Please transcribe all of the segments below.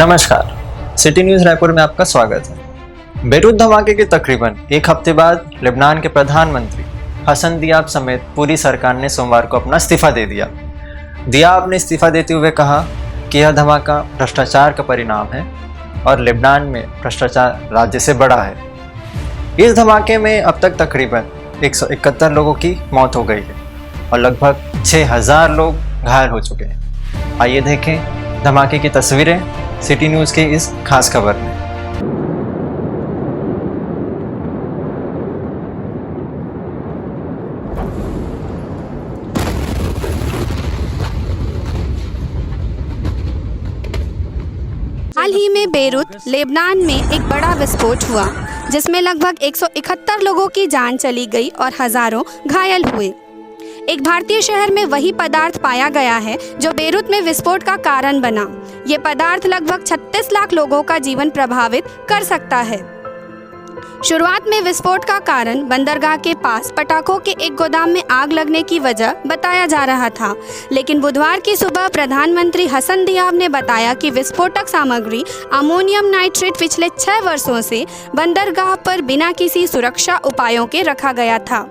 नमस्कार, city news Raipur में आपका स्वागत है। बेरूत धमाके के तकरीबन एक हफ्ते बाद लेबनान के प्रधानमंत्री हसन दियाब समेत पूरी सरकार ने सोमवार को अपना इस्तीफा दे दिया। दियाब ने इस्तीफा देते हुए कहा कि यह धमाका भ्रष्टाचार का परिणाम है और लेबनान में भ्रष्टाचार राज्य से बड़ा है। इस धमाके में अब तक तकरीबन 171 लोगों की मौत हो गई है और लगभग 6000 लोग घायल हो चुके हैं। आइए देखें धमाके की तस्वीरें सिटी न्यूज़ के इस खास खबर में। हाल ही में बेरूत लेबनान में एक बड़ा विस्फोट हुआ जिसमें लगभग 171 लोगों की जान चली गई और हजारों घायल हुए। एक भारतीय शहर में वही पदार्थ पाया गया है जो बेरूत में विस्फोट का कारण बना। ये पदार्थ लगभग 36 लाख लोगों का जीवन प्रभावित कर सकता है। शुरुआत में विस्फोट का कारण बंदरगाह के पास पटाखों के एक गोदाम में आग लगने की वजह बताया जा रहा था, लेकिन बुधवार की सुबह प्रधानमंत्री हसन दियाब ने बताया कि विस्फोटक सामग्री अमोनियम नाइट्रेट पिछले 6 वर्षों से बंदरगाह पर बिना किसी सुरक्षा उपायों के रखा गया था।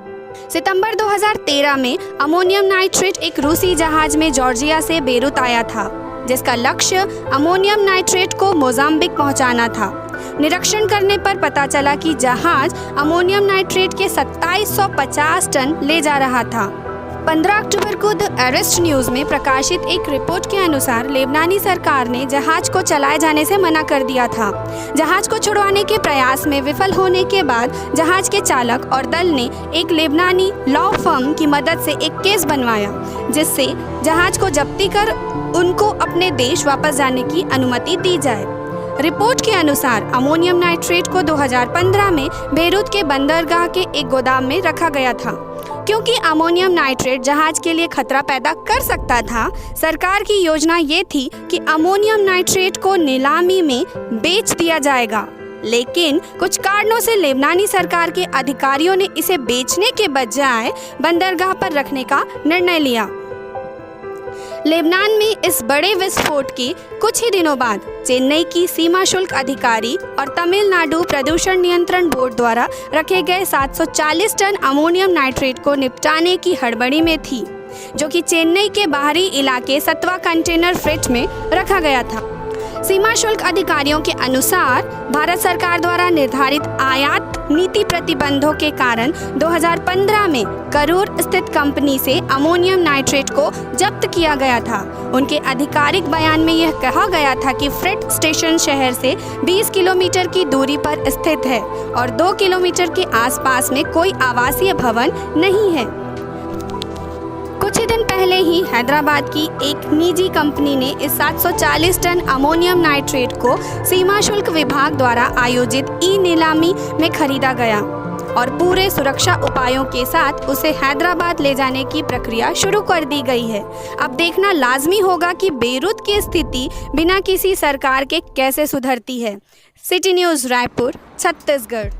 सितंबर 2013 में अमोनियम नाइट्रेट एक रूसी जहाज में जॉर्जिया से बेरूत आया था, जिसका लक्ष्य अमोनियम नाइट्रेट को मोजाम्बिक पहुंचाना था। निरीक्षण करने पर पता चला कि जहाज अमोनियम नाइट्रेट के 2750 टन ले जा रहा था। 15 अक्टूबर को द अरेस्ट न्यूज़ में प्रकाशित एक रिपोर्ट के अनुसार लेबनानी सरकार ने जहाज को चलाए जाने से मना कर दिया था। जहाज को छुड़वाने के प्रयास में विफल होने के बाद जहाज के चालक और दल ने एक लेबनानी लॉ फर्म की मदद से एक केस बनवाया, जिससे जहाज को जब्ती कर उनको अपने देश वापस जाने की अनुमति दी जाए। रिपोर्ट के अनुसार अमोनियम नाइट्रेट को 2015 में बेरूत के बंदरगाह के एक गोदाम में रखा गया था। क्योंकि अमोनियम नाइट्रेट जहाज के लिए खतरा पैदा कर सकता था, सरकार की योजना ये थी कि अमोनियम नाइट्रेट को नीलामी में बेच दिया जाएगा, लेकिन कुछ कारणों से लेबनानी सरकार के अधिकारियों ने इसे बेचने के बजाय बंदरगाह पर रखने का निर्णय लिया। लेबनान में इस बड़े विस्फोट के कुछ ही दिनों बाद चेन्नई की सीमा शुल्क अधिकारी और तमिलनाडु प्रदूषण नियंत्रण बोर्ड द्वारा रखे गए 740 टन अमोनियम नाइट्रेट को निपटाने की हड़बड़ी में थी, जो कि चेन्नई के बाहरी इलाके सतवा कंटेनर फ्रिज में रखा गया था। सीमा शुल्क अधिकारियों के अनुसार भारत सरकार द्वारा निर्धारित आयात नीति प्रतिबंधों के कारण 2015 में करूर स्थित कंपनी से अमोनियम नाइट्रेट को जब्त किया गया था। उनके आधिकारिक बयान में यह कहा गया था कि फ्रेट स्टेशन शहर से 20 किलोमीटर की दूरी पर स्थित है और 2 किलोमीटर के आसपास में कोई आवासीय भवन नहीं है। कुछ ही दिन पहले ही हैदराबाद की एक निजी कंपनी ने इस 740 टन अमोनियम नाइट्रेट को सीमा शुल्क विभाग द्वारा आयोजित ई-नीलामी में खरीदा गया और पूरे सुरक्षा उपायों के साथ उसे हैदराबाद ले जाने की प्रक्रिया शुरू कर दी गई है। अब देखना लाजमी होगा कि बेरूत की स्थिति बिना किसी सरकार के कैसे सुधरती है। City news Raipur, Chhattisgarh.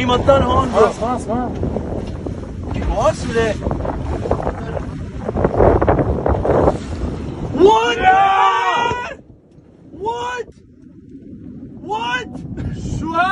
मतदान हो बहुत सुने What? What? What? Şu an